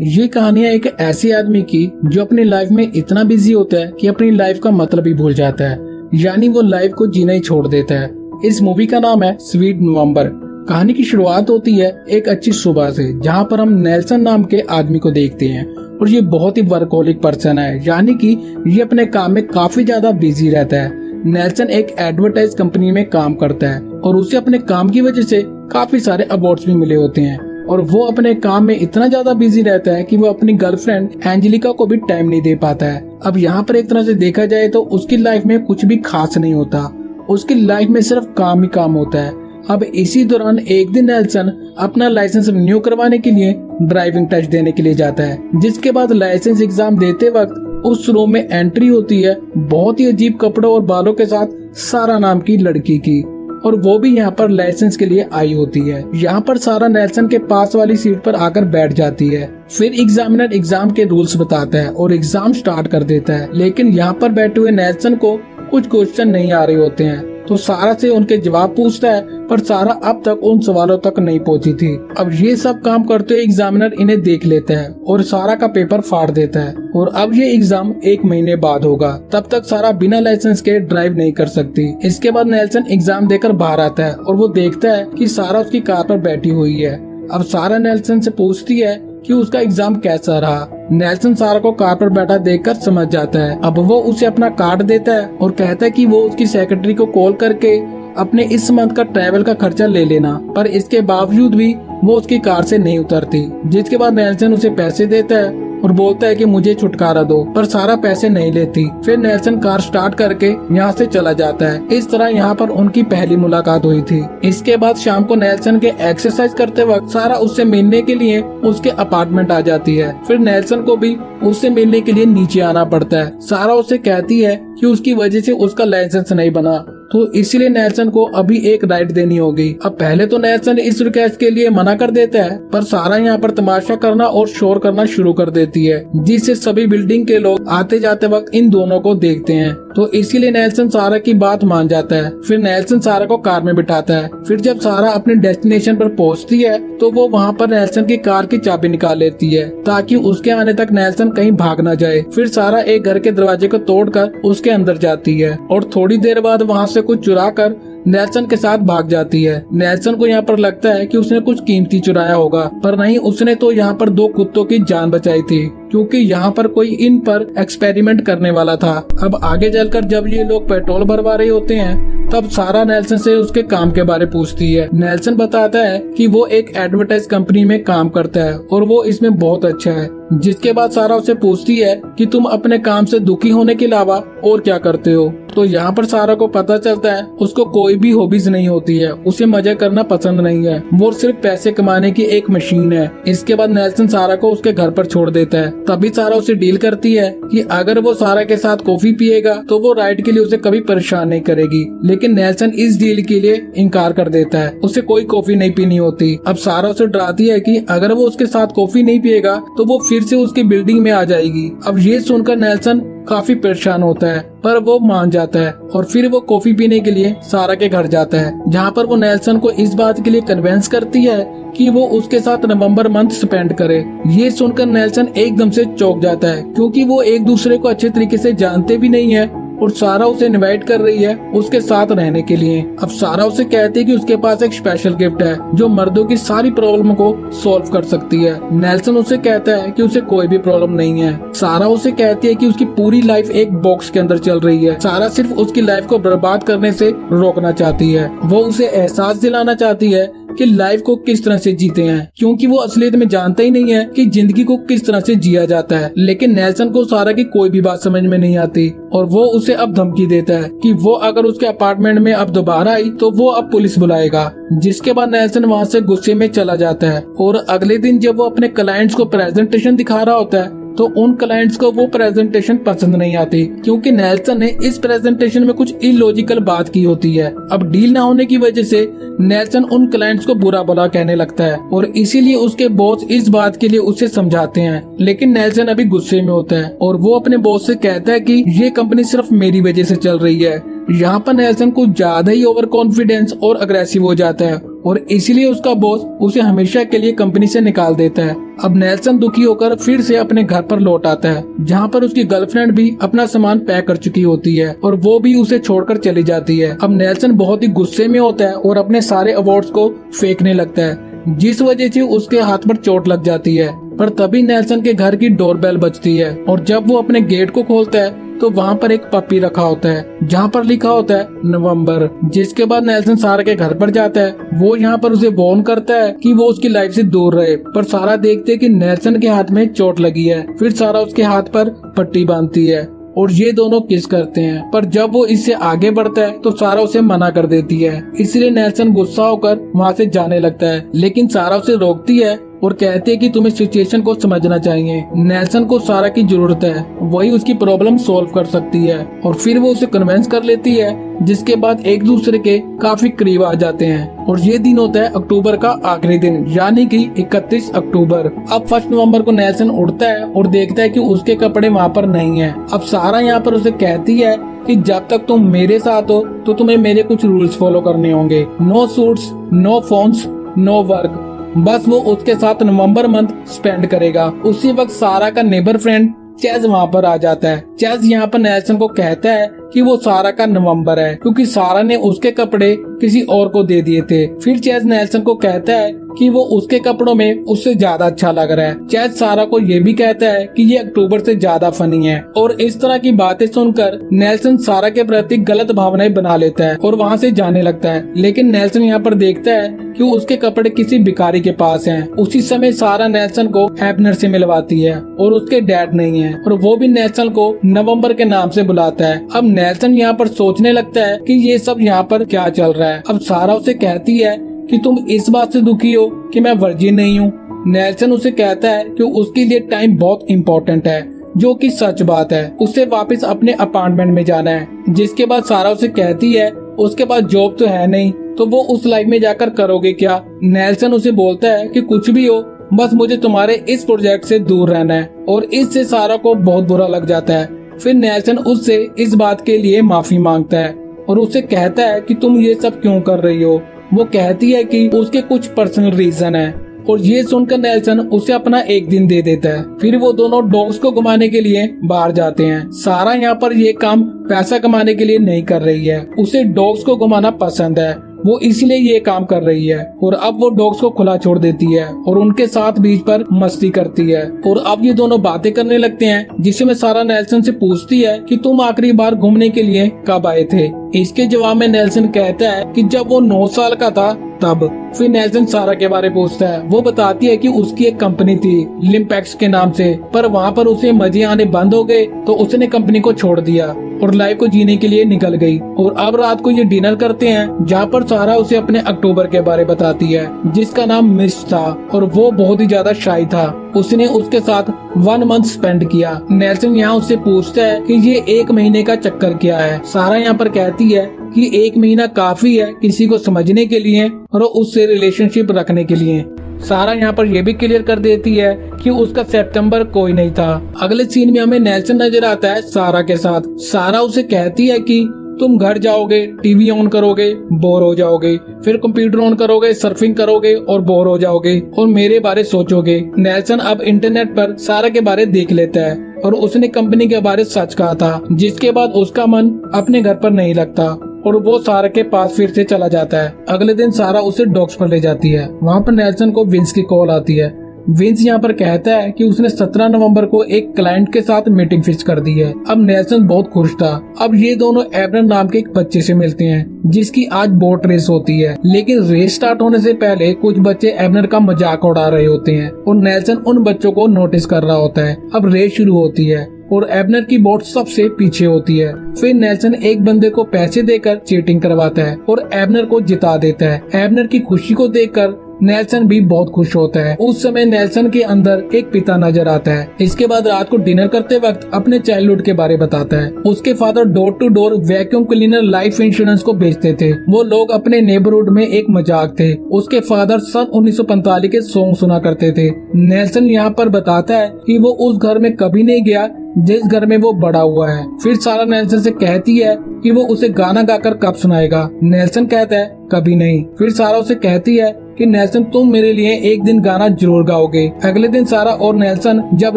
ये कहानियां एक ऐसे आदमी की जो अपनी लाइफ में इतना बिजी होता है कि अपनी लाइफ का मतलब ही भूल जाता है, यानी वो लाइफ को जीना ही छोड़ देता है। इस मूवी का नाम है स्वीट नवंबर। कहानी की शुरुआत होती है एक अच्छी सुबह से, जहाँ पर हम नेल्सन नाम के आदमी को देखते हैं और ये बहुत ही वर्कहोलिक पर्सन है, यानी कि ये अपने काम में काफी ज्यादा बिजी रहता है। नेल्सन एक एडवर्टाइज कंपनी में काम करता है और उसे अपने काम की वजह से काफी सारे अवार्ड्स भी मिले होते हैं और वो अपने काम में इतना ज्यादा बिजी रहता है कि वो अपनी गर्लफ्रेंड एंजेलिका को भी टाइम नहीं दे पाता है। अब यहाँ पर एक तरह से देखा जाए तो उसकी लाइफ में कुछ भी खास नहीं होता, उसकी लाइफ में सिर्फ काम ही काम होता है। अब इसी दौरान एक दिन नेल्सन अपना लाइसेंस रिन्यू करवाने के लिए ड्राइविंग टेस्ट देने के लिए जाता है, जिसके बाद लाइसेंस एग्जाम देते वक्त उस रूम में एंट्री होती है बहुत ही अजीब कपड़ों और बालों के साथ सारा नाम की लड़की की, और वो भी यहाँ पर लाइसेंस के लिए आई होती है। यहाँ पर सारा नेल्सन के पास वाली सीट पर आकर बैठ जाती है। फिर एग्जामिनर एग्जाम के रूल्स बताता है और एग्जाम स्टार्ट कर देता है, लेकिन यहाँ पर बैठे हुए नेल्सन को कुछ क्वेश्चन नहीं आ रहे होते हैं, तो सारा से उनके जवाब पूछता है, पर सारा अब तक उन सवालों तक नहीं पहुंची थी। अब ये सब काम करते हुए एग्जामिनर इन्हें देख लेता है और सारा का पेपर फाड़ देता है, और अब ये एग्जाम 1 महीने बाद होगा। तब तक सारा बिना लाइसेंस के ड्राइव नहीं कर सकती। इसके बाद नेल्सन एग्जाम देकर बाहर आता है और वो देखता है कि सारा उसकी कार पर बैठी हुई है। अब सारा नेल्सन से पूछती है कि उसका एग्जाम कैसा रहा। नेल्सन सारा को कार पर बैठा देखकर समझ जाता है। अब वो उसे अपना कार्ड देता है और कहता है कि वो उसकी सेक्रेटरी को कॉल करके अपने इस मंथ का ट्रैवल का खर्चा ले लेना, पर इसके बावजूद भी वो उसकी कार से नहीं उतरती। जिसके बाद नेल्सन उसे पैसे देता है और बोलता है कि मुझे छुटकारा दो, पर सारा पैसे नहीं लेती। फिर नेल्सन कार स्टार्ट करके यहाँ से चला जाता है। इस तरह यहाँ पर उनकी पहली मुलाकात हुई थी। इसके बाद शाम को नेल्सन के एक्सरसाइज करते वक्त सारा उससे मिलने के लिए उसके अपार्टमेंट आ जाती है। फिर नेल्सन को भी उससे मिलने के लिए नीचे आना पड़ता है। सारा उसे कहती है कि उसकी वजह से उसका लाइसेंस नहीं बना, तो इसीलिए नेल्सन को अभी एक राइड देनी होगी। अब पहले तो नेल्सन इस रिक्वेस्ट के लिए मना कर देता है, पर सारा यहाँ पर तमाशा करना और शोर करना शुरू कर देती है, जिससे सभी बिल्डिंग के लोग आते जाते वक्त इन दोनों को देखते हैं। तो इसीलिए नेल्सन सारा की बात मान जाता है। फिर नेल्सन सारा को कार में बिठाता है। फिर जब सारा अपने डेस्टिनेशन पर पहुँचती है तो वो वहाँ पर नेल्सन की कार की चाबी निकाल लेती है, ताकि उसके आने तक नेल्सन कहीं भाग न जाए। फिर सारा एक घर के दरवाजे को तोड़कर उसके अंदर जाती है और थोड़ी देर बाद वहाँ से कुछ चुरा कर नेल्सन के साथ भाग जाती है। नेल्सन को यहाँ पर लगता है कि उसने कुछ कीमती चुराया होगा, पर नहीं, उसने तो यहाँ पर 2 कुत्तों की जान बचाई थी, क्योंकि यहाँ पर कोई इन पर एक्सपेरिमेंट करने वाला था। अब आगे चलकर जब ये लोग पेट्रोल भरवा रहे होते हैं, तब सारा नेल्सन से उसके काम के बारे पूछती है। नेल्सन बताता है कि वो एक एडवर्टाइज कंपनी में काम करता है और वो इसमें बहुत अच्छा है। जिसके बाद सारा उसे पूछती है कि तुम अपने काम से दुखी होने के अलावा और क्या करते हो। तो यहाँ पर सारा को पता चलता है उसको कोई भी हॉबीज नहीं होती है, उसे मजे करना पसंद नहीं है, वो सिर्फ पैसे कमाने की एक मशीन है। इसके बाद नेल्सन सारा को उसके घर पर छोड़ देता है। तभी सारा उसे डील करती है कि अगर वो सारा के साथ कॉफी पिएगा तो वो राइड के लिए उसे कभी परेशान नहीं करेगी, लेकिन नेल्सन इस डील के लिए इनकार कर देता है। उसे कोई कॉफी नहीं पीनी होती। अब सारा उसे डराती है कि अगर वो उसके साथ कॉफी नहीं पिएगा तो वो फिर से उसकी बिल्डिंग में आ जाएगी। अब ये सुनकर नेल्सन काफी परेशान होता है, पर वो मान जाता है और फिर वो कॉफी पीने के लिए सारा के घर जाता है, जहाँ पर वो नेल्सन को इस बात के लिए कन्विंस करती है कि वो उसके साथ नवंबर मंथ स्पेंड करे। ये सुनकर नेल्सन एकदम से चौंक जाता है, क्योंकि वो एक दूसरे को अच्छे तरीके से जानते भी नहीं है और सारा उसे इनवाइट कर रही है उसके साथ रहने के लिए। अब सारा उसे कहती है कि उसके पास एक स्पेशल गिफ्ट है जो मर्दों की सारी प्रॉब्लम को सॉल्व कर सकती है। नेल्सन उसे कहता है कि उसे कोई भी प्रॉब्लम नहीं है। सारा उसे कहती है कि उसकी पूरी लाइफ एक बॉक्स के अंदर चल रही है। सारा सिर्फ उसकी लाइफ को बर्बाद करने से रोकना चाहती है। वो उसे एहसास दिलाना चाहती है कि लाइफ को किस तरह से जीते हैं, क्योंकि वो असलियत में जानता ही नहीं है कि जिंदगी को किस तरह से जिया जाता है। लेकिन नेल्सन को सारा की कोई भी बात समझ में नहीं आती और वो उसे अब धमकी देता है कि वो अगर उसके अपार्टमेंट में अब दोबारा आई तो वो अब पुलिस बुलाएगा। जिसके बाद नेल्सन वहाँ से गुस्से में चला जाता है और अगले दिन जब वो अपने क्लाइंट्स को प्रेजेंटेशन दिखा रहा होता है तो उन क्लाइंट्स को वो प्रेजेंटेशन पसंद नहीं आती, क्योंकि नेल्सन ने इस प्रेजेंटेशन में कुछ इलॉजिकल बात की होती है। अब डील ना होने की वजह से नेल्सन उन क्लाइंट्स को बुरा भला कहने लगता है और इसीलिए उसके बॉस इस बात के लिए उसे समझाते हैं, लेकिन नेल्सन अभी गुस्से में होता है और वो अपने बॉस से कहता है कि ये कंपनी सिर्फ मेरी वजह से चल रही है। यहाँ पर नेल्सन कुछ ज्यादा ही ओवर कॉन्फिडेंस और अग्रेसिव हो जाता है और इसीलिए उसका बॉस उसे हमेशा के लिए कंपनी से निकाल देता है। अब नेल्सन दुखी होकर फिर से अपने घर पर लौट आता है, जहाँ पर उसकी गर्लफ्रेंड भी अपना सामान पैक कर चुकी होती है और वो भी उसे छोड़कर चली जाती है। अब नेल्सन बहुत ही गुस्से में होता है और अपने सारे अवार्ड्स को फेंकने लगता है, जिस वजह से उसके हाथ पर चोट लग जाती है। पर तभी नेल्सन के घर की डोरबेल बजती है और जब वो अपने गेट को खोलता है तो वहाँ पर एक पपी रखा होता है, जहाँ पर लिखा होता है नवंबर। जिसके बाद नेल्सन सारा के घर पर जाता है। वो यहाँ पर उसे वार्न करता है कि वो उसकी लाइफ से दूर रहे, पर सारा देखते है कि नेल्सन के हाथ में चोट लगी है। फिर सारा उसके हाथ पर पट्टी बांधती है और ये दोनों किस करते हैं। पर जब वो इससे आगे बढ़ता है तो सारा उसे मना कर देती है। इसलिए नेल्सन गुस्सा होकर वहाँ से जाने लगता है, लेकिन सारा उसे रोकती है और कहते हैं कि तुम्हें सिचुएशन को समझना चाहिए। नेल्सन को सारा की जरूरत है, वही उसकी प्रॉब्लम सॉल्व कर सकती है। और फिर वो उसे कन्विंस कर लेती है, जिसके बाद एक दूसरे के काफी करीब आ जाते हैं। और ये दिन होता है अक्टूबर का आखिरी दिन, यानी कि 31 अक्टूबर। अब 1 नवंबर को नेल्सन उठता है और देखता है कि उसके कपड़े वहाँ पर नहीं है। अब सारा यहाँ पर उसे कहती है कि जब तक तुम मेरे साथ हो तो तुम्हें मेरे कुछ रूल्स फॉलो करने होंगे। No suits, no phones, no work. बस वो उसके साथ नवंबर मंथ स्पेंड करेगा। उसी वक्त सारा का नेबर फ्रेंड चैज वहाँ पर आ जाता है। चैज यहाँ पर नेल्सन को कहता है कि वो सारा का नवंबर है, क्योंकि सारा ने उसके कपड़े किसी और को दे दिए थे। फिर चैज नेल्सन को कहता है कि वो उसके कपड़ों में उससे ज्यादा अच्छा लग रहा है। चैज सारा को ये भी कहता है कि ये अक्टूबर से ज्यादा फनी है। और इस तरह की बातें सुनकर नेल्सन सारा के प्रति गलत भावनाएं बना लेता है और वहाँ से जाने लगता है। लेकिन नेल्सन यहाँ पर देखता है कि उसके कपड़े किसी भिखारी के पास हैं। उसी समय सारा नेल्सन को एबनर से मिलवाती है और उसके डैड नहीं है, और वो भी नेल्सन को नवंबर के नाम से बुलाता है। अब नेल्सन यहाँ पर सोचने लगता है कि ये सब यहाँ पर क्या चल रहा है। अब सारा उसे कहती है कि तुम इस बात से दुखी हो कि मैं वर्जिन नहीं हूँ। नेल्सन उसे कहता है कि उसके लिए टाइम बहुत इम्पोर्टेंट है, जो कि सच बात है। उसे वापस अपने अपार्टमेंट में जाना है। जिसके बाद सारा उसे कहती है उसके पास जॉब तो है नहीं, तो वो उस लाइफ में जाकर करोगे क्या। नेल्सन उसे बोलता है कि कुछ भी हो, बस मुझे तुम्हारे इस प्रोजेक्ट से दूर रहना है। और इससे सारा को बहुत बुरा लग जाता है। फिर नेल्सन उससे इस बात के लिए माफी मांगता है और उसे कहता है कि तुम ये सब क्यों कर रही हो। वो कहती है कि उसके कुछ पर्सनल रीजन है, और ये सुनकर नेल्सन उसे अपना एक दिन दे देता है। फिर वो दोनों डॉग्स को घुमाने के लिए बाहर जाते हैं। सारा यहाँ पर ये काम पैसा कमाने के लिए नहीं कर रही है, उसे डॉग्स को घुमाना पसंद है, वो इसलिए ये काम कर रही है। और अब वो डॉग्स को खुला छोड़ देती है और उनके साथ बीच पर मस्ती करती है। और अब ये दोनों बातें करने लगते हैं, जिसमें सारा नेल्सन से पूछती है कि तुम आखिरी बार घूमने के लिए कब आए थे। इसके जवाब में नेल्सन कहता है कि जब वो 9 साल का था तब। फिर नेल्सन सारा के बारे पूछता है। वो बताती है कि उसकी एक कंपनी थी लिम्पैक्स के नाम से, पर वहाँ पर उसे मजे आने बंद हो गए तो उसने कंपनी को छोड़ दिया और लाइफ को जीने के लिए निकल गई। और अब रात को ये डिनर करते हैं, जहाँ पर सारा उसे अपने अक्टूबर के बारे बताती है, जिसका नाम मिस था और वो बहुत ही ज्यादा शाई था। उसने उसके साथ 1 मंथ स्पेंड किया। नेल्सन यहाँ उससे पूछता है कि ये 1 महीने का चक्कर क्या है। सारा यहाँ पर कहती है कि 1 महीना काफी है किसी को समझने के लिए और उससे रिलेशनशिप रखने के लिए। सारा यहाँ पर यह भी क्लियर कर देती है कि उसका सितंबर कोई नहीं था। अगले सीन में हमें नेल्सन नजर आता है सारा के साथ। सारा उसे कहती है कि तुम घर जाओगे, टीवी ऑन करोगे, बोर हो जाओगे, फिर कंप्यूटर ऑन करोगे, सर्फिंग करोगे और बोर हो जाओगे और मेरे बारे सोचोगे। नेल्सन अब इंटरनेट पर सारा के बारे देख लेता है और उसने कंपनी के बारे सच कहा था, जिसके बाद उसका मन अपने घर पर नहीं लगता और वो सारा के पास फिर से चला जाता है। अगले दिन सारा उसे डॉग्स पर ले जाती है। वहाँ पर नेल्सन को विंस की कॉल आती है। विंस यहाँ पर कहता है कि उसने 17 नवंबर को एक क्लाइंट के साथ मीटिंग फिक्स कर दी है। अब नेल्सन बहुत खुश था। अब ये दोनों एबनर नाम के एक बच्चे से मिलते हैं, जिसकी आज बोट रेस होती है। लेकिन रेस स्टार्ट होने से पहले कुछ बच्चे एबनर का मजाक उड़ा रहे होते हैं और नेल्सन उन बच्चों को नोटिस कर रहा होता है। अब रेस शुरू होती है और एबनर की बोट सबसे पीछे होती है। फिर नेल्सन एक बंदे को पैसे देकर चीटिंग करवाता है और एबनर को जिता देता है। एबनर की खुशी को देखकर नेल्सन भी बहुत खुश होता है। उस समय नेल्सन के अंदर एक पिता नजर आता है। इसके बाद रात को डिनर करते वक्त अपने चाइल्डहुड के बारे बताता है। उसके father door to door vacuum cleaner life insurance को बेचते थे। वो लोग अपने नेबरहुड में एक मजाक थे। उसके फादर सन 1945 के सॉन्ग सुना करते थे। नेल्सन यहाँ पर बताता है कि वो उस घर में कभी नहीं गया जिस घर में वो बड़ा हुआ है। फिर सारा नेल्सन से कहती है कि वो उसे गाना गाकर कब सुनाएगा। नेल्सन कहता है कभी नहीं। फिर सारा उसे कहती है कि नेल्सन तुम मेरे लिए एक दिन गाना जरूर गाओगे। अगले दिन सारा और नेल्सन जब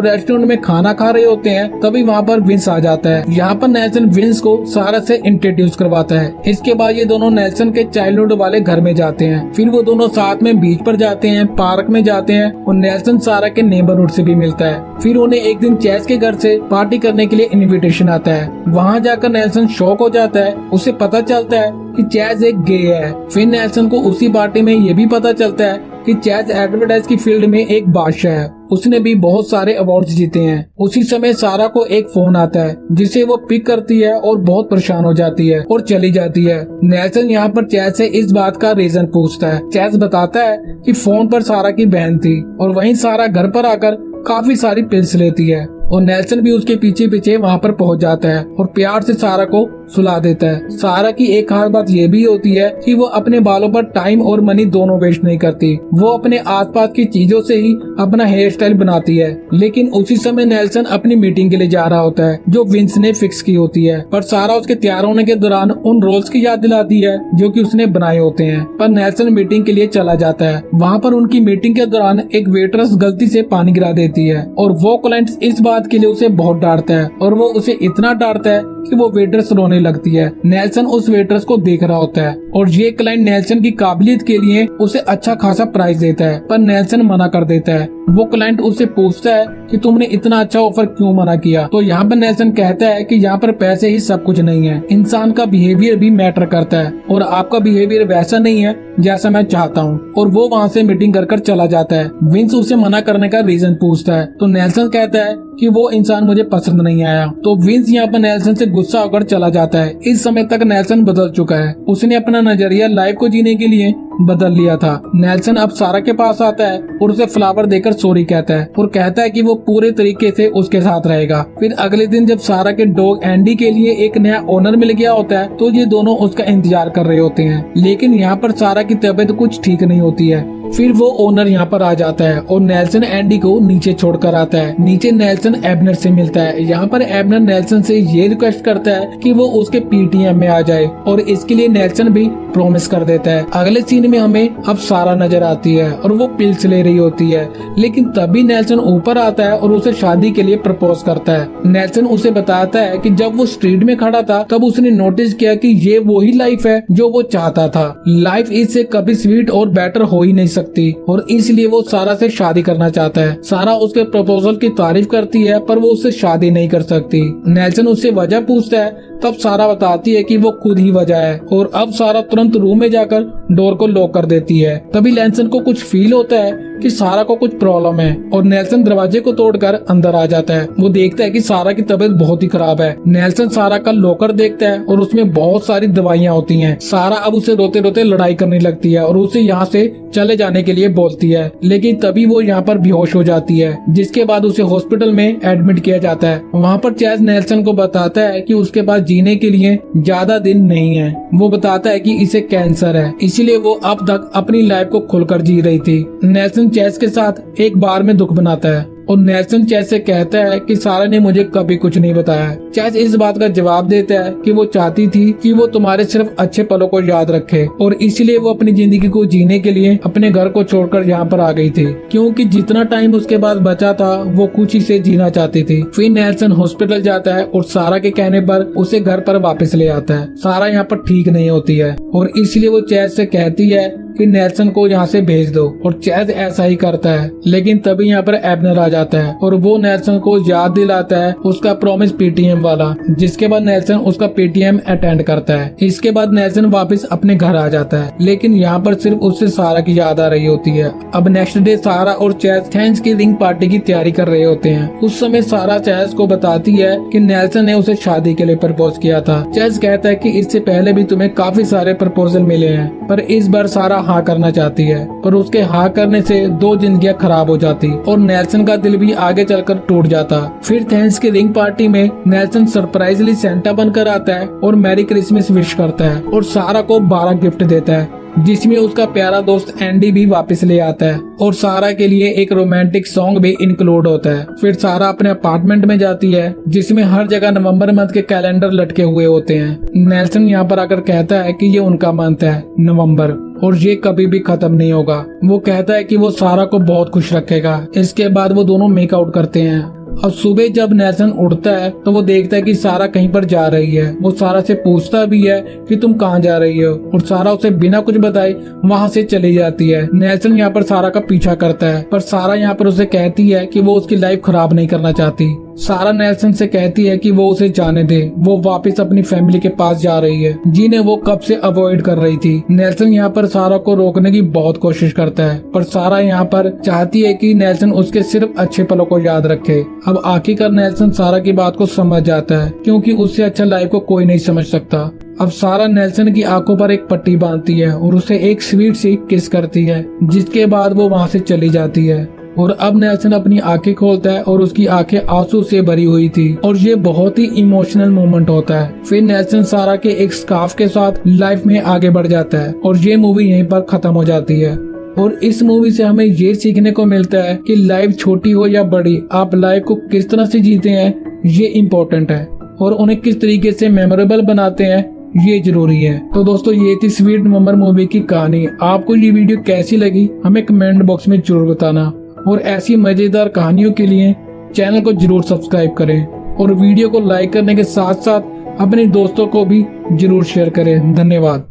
रेस्टोरेंट में खाना खा रहे होते हैं तभी वहाँ पर विंस आ जाता है। यहाँ पर नेल्सन विंस को सारा से इंट्रोड्यूस करवाता है। इसके बाद ये दोनों नेल्सन के चाइल्डहुड वाले घर में जाते हैं। फिर वो दोनों साथ में बीच पर जाते हैं, पार्क में जाते हैं और नेल्सन सारा के नेबरहुड से भी मिलता है। फिर उन्हें एक दिन चैस के घर से पार्टी करने के लिए इन्विटेशन आता है। वहाँ जाकर नेल्सन शॉक हो जाता है। उसे पता चलता है कि चैज एक गे है। फिर नेल्सन को उसी पार्टी में ये भी पता चलता है कि चैज एडवर्टाइज की फील्ड में एक बादशाह है। उसने भी बहुत सारे अवार्ड्स जीते हैं। उसी समय सारा को एक फोन आता है जिसे वो पिक करती है और बहुत परेशान हो जाती है और चली जाती है। नेल्सन यहाँ पर चैज से इस बात का रीजन पूछता है। चैज बताता है कि फोन पर सारा की बहन थी और वहीं सारा घर पर आकर काफी सारी पिल्स लेती है और नेल्सन भी उसके पीछे पीछे वहाँ पर पहुँच जाता है और प्यार से सारा को सुला देता है। सारा की एक खास बात ये भी होती है कि वो अपने बालों पर टाइम और मनी दोनों वेस्ट नहीं करती। वो अपने आसपास की चीजों से ही अपना हेयर स्टाइल बनाती है। लेकिन उसी समय नेल्सन अपनी मीटिंग के लिए जा रहा होता है जो विंस ने फिक्स की होती है। पर सारा उसके तैयार होने के दौरान उन रोल्स की याद दिलाती है जो कि उसने बनाए होते हैं। पर नेल्सन मीटिंग के लिए चला जाता है। वहाँ पर उनकी मीटिंग के दौरान एक वेट्रेस गलती से पानी गिरा देती है और वो क्लाइंट इस बात के लिए उसे बहुत डांटता है और वो उसे इतना डांटता है कि वो वेट्रेस रोने लगती है। नेल्सन उस वेट्रेस को देख रहा होता है और ये क्लाइंट नेल्सन की काबिलियत के लिए उसे अच्छा खासा प्राइस देता है। पर नेल्सन मना कर देता है। वो क्लाइंट उससे पूछता है कि तुमने इतना अच्छा ऑफर क्यों मना किया। तो यहाँ पर नेल्सन कहता है कि यहाँ पर पैसे ही सब कुछ नहीं है, इंसान का बिहेवियर भी मैटर करता है और आपका बिहेवियर वैसा नहीं है जैसा मैं चाहता हूँ। और वो वहाँ से मीटिंग कर चला जाता है। विंस उसे मना करने का रीजन पूछता है तो नेल्सन कहता है कि वो इंसान मुझे पसंद नहीं आया। तो विंस यहाँ पर नेल्सन से गुस्सा होकर चला जाता है। इस समय तक नेल्सन बदल चुका है। उसने अपना नजरिया लाइफ को जीने के लिए बदल लिया था। नेल्सन अब सारा के पास आता है और उसे फ्लावर देकर सॉरी कहता है और कहता है कि वो पूरे तरीके से उसके साथ रहेगा। फिर अगले दिन जब सारा के डॉग एंडी के लिए एक नया ओनर मिल गया होता है तो ये दोनों उसका इंतजार कर रहे होते हैं। लेकिन यहाँ पर सारा की तबीयत कुछ ठीक नहीं होती है। फिर वो ओनर यहाँ पर आ जाता है और नेल्सन एंडी को नीचे छोड़कर आता है। नीचे नेल्सन एबनर से मिलता है। यहाँ पर एबनर नेल्सन से ये रिक्वेस्ट करता है कि वो उसके पीटीएम में आ जाए और इसके लिए नेल्सन भी प्रॉमिस कर देता है। अगले सीन में हमें अब सारा नजर आती है और वो पिल्स ले रही होती है। लेकिन तभी नेल्सन ऊपर आता है और उसे शादी के लिए प्रपोज करता है। नेल्सन उसे बताता है कि जब वो स्ट्रीट में खड़ा था तब उसने नोटिस किया कि ये वही लाइफ है जो वो चाहता था। लाइफ इससे कभी स्वीट और बेटर हो ही नहीं सकती और इसलिए वो सारा से शादी करना चाहता है। सारा उसके प्रपोजल की तारीफ करती है पर वो उससे शादी नहीं कर सकती। नेल्सन उससे वजह पूछता है तब सारा बताती है कि वो खुद ही वजह है और अब सारा तुरंत रूम में जाकर डोर को लॉक कर देती है। तभी नेल्सन को कुछ फील होता है कि सारा को कुछ प्रॉब्लम है और नेल्सन दरवाजे को तोड़कर अंदर आ जाता है। वो देखता है कि सारा की तबीयत बहुत ही खराब है। नेल्सन सारा का लॉकर देखता है और उसमें बहुत सारी दवाइयाँ होती हैं। सारा अब उसे रोते रोते लड़ाई करने लगती है और उसे यहाँ से चले जाने के लिए बोलती है। लेकिन तभी वो यहाँ पर बेहोश हो जाती है जिसके बाद उसे हॉस्पिटल में एडमिट किया जाता है। वहाँ पर चैज नेल्सन को बताता है कि उसके पास जीने के लिए ज्यादा दिन नहीं है। वो बताता है कि इसे कैंसर है, इसीलिए वो अब तक अपनी लाइफ को खुलकर जी रही थी। नेल्सन चैज के साथ एक बार में दुख बनाता है और नेल्सन चैज से कहता है कि सारा ने मुझे कभी कुछ नहीं बताया। चैज इस बात का जवाब देता है कि वो चाहती थी कि वो तुम्हारे सिर्फ अच्छे पलों को याद रखे और इसलिए वो अपनी जिंदगी को जीने के लिए अपने घर को छोड़कर यहाँ पर आ गई थी, क्योंकि जितना टाइम उसके पास बचा था वो खुशी से जीना चाहती थी। फिर नेल्सन हॉस्पिटल जाता है और सारा के कहने पर उसे घर पर वापस ले आता है। सारा यहाँ पर ठीक नहीं होती है और इसलिए वो चैज से कहती है कि नेल्सन को यहाँ से भेज दो और चैज ऐसा ही करता है। लेकिन तभी यहाँ पर एबनर आ जाता है और वो नेल्सन को याद दिलाता है उसका प्रॉमिस पीटीएम वाला, जिसके बाद नेल्सन उसका पीटीएम अटेंड करता है। इसके बाद नेल्सन वापस अपने घर आ जाता है। लेकिन यहाँ पर सिर्फ उससे सारा की याद आ रही होती है। अब नेक्स्ट डे सारा और चैज थैंक्सगिविंग पार्टी की तैयारी कर रहे होते हैं। उस समय सारा चैज को बताती है कि नेल्सन ने उसे शादी के लिए प्रपोज किया था। चैज कहता है कि इससे पहले भी तुम्हें काफी सारे प्रपोजल मिले हैं पर इस बार सारा हाँ करना चाहती है। पर उसके हाँ करने से 2 जिंदगियां खराब हो जाती और नेल्सन का दिल भी आगे चलकर टूट जाता। फिर थैंक्सगिविंग पार्टी में नेल्सन सरप्राइजली सेंटा बनकर आता है और मैरी क्रिसमस विश करता है और सारा को 12 गिफ्ट देता है। जिसमें उसका प्यारा दोस्त एंडी भी वापस ले आता है और सारा के लिए एक रोमांटिक सॉन्ग भी इंक्लूड होता है। फिर सारा अपने अपार्टमेंट में जाती है जिसमें हर जगह नवंबर मंथ के कैलेंडर लटके हुए होते हैं। नेल्सन यहाँ पर आकर कहता है कि ये उनका मंथ है नवंबर और ये कभी भी खत्म नहीं होगा। वो कहता है कि वो सारा को बहुत खुश रखेगा। इसके बाद वो दोनों मेकआउट करते हैं। और सुबह जब नेल्सन उठता है तो वो देखता है कि सारा कहीं पर जा रही है। वो सारा से पूछता भी है कि तुम कहाँ जा रही हो, और सारा उसे बिना कुछ बताए वहाँ से चली जाती है। नेल्सन यहाँ पर सारा का पीछा करता है, पर सारा यहाँ पर उसे कहती है कि वो उसकी लाइफ खराब नहीं करना चाहती। सारा नेल्सन से कहती है कि वो उसे जाने दे, वो वापस अपनी फैमिली के पास जा रही है जिन्हें वो कब से अवॉइड कर रही थी। नेल्सन यहाँ पर सारा को रोकने की बहुत कोशिश करता है, पर सारा यहाँ पर चाहती है कि नेल्सन उसके सिर्फ अच्छे पलों को याद रखे। अब आखिरकार नेल्सन सारा की बात को समझ जाता है, क्योंकि उससे अच्छा लाइफ को कोई नहीं समझ सकता। अब सारा नेल्सन की आंखों पर एक पट्टी बांधती है और उसे एक स्वीट सी किस करती है, जिसके बाद वो वहाँ से चली जाती है। और अब नेल्सन अपनी आंखें खोलता है और उसकी आंखें आंसू से भरी हुई थी, और ये बहुत ही इमोशनल मोमेंट होता है। फिर नेल्सन सारा के एक स्कार्फ के साथ लाइफ में आगे बढ़ जाता है और ये मूवी यहीं पर खत्म हो जाती है। और इस मूवी से हमें ये सीखने को मिलता है कि लाइफ छोटी हो या बड़ी, आप लाइफ को किस तरह से जीते हैं ये इम्पोर्टेंट है, और उन्हें किस तरीके से मेमोरेबल बनाते हैं ये जरूरी है। तो दोस्तों, ये थी स्वीट नवंबर मूवी की कहानी। आपको ये वीडियो कैसी लगी हमें कमेंट बॉक्स में जरूर बताना, और ऐसी मजेदार कहानियों के लिए चैनल को जरूर सब्सक्राइब करें, और वीडियो को लाइक करने के साथ साथ अपने दोस्तों को भी जरूर शेयर करें। धन्यवाद।